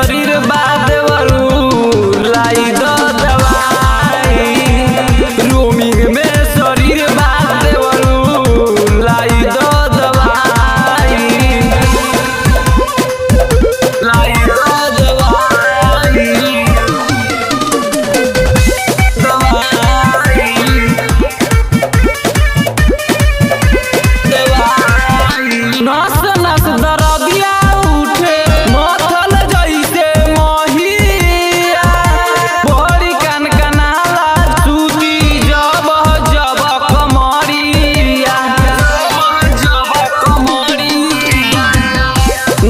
शरीर बादेवरू लाई दो दवाई। रोमिंग में शरीर बादेवरू लाई दो दवाई। लाई दो दवाई। नस नस दरदिया उठे मथल जैसे महिया। बड़ी कन कनाला सूती जब जब कमरिया।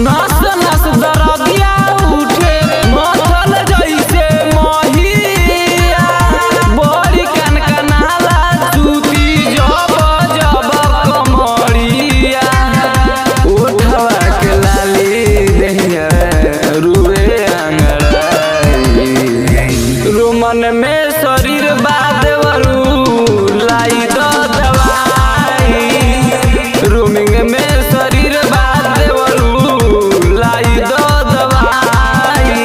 नस नस दरदिया उठे मथल जैसे महिया। बड़ी कन कनाला सूती जब जब कमरिया। उठवा के लाली दहिया रुए अंगड़ाई। रोमन में शरीर बादेवरू लाई दो दवाई। रोमिंग में शरीर बादेवरू लाई दो दवाई।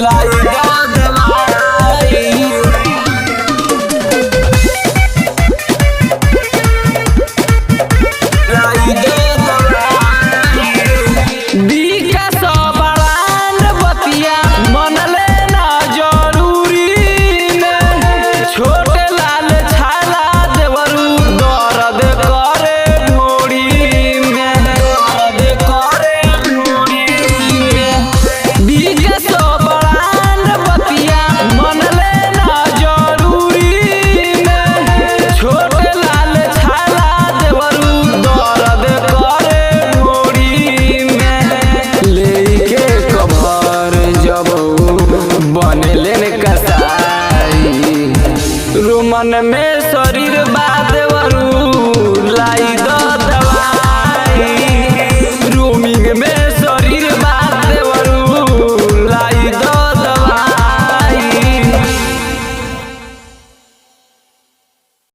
लाई दो दवाई। विकास बड़ान बतिया मनले ना जरूरी में। छोटे लाल छाला देवरू दर्द करे ढोरी में। दर्द करे ढोरी में। विकास बड़ान बतिया मनले ना जरूरी में। छोटे लाल छाला देवरू दर्द करे ढोरी में। लेके कभर जब बनले कसाई। रोमन में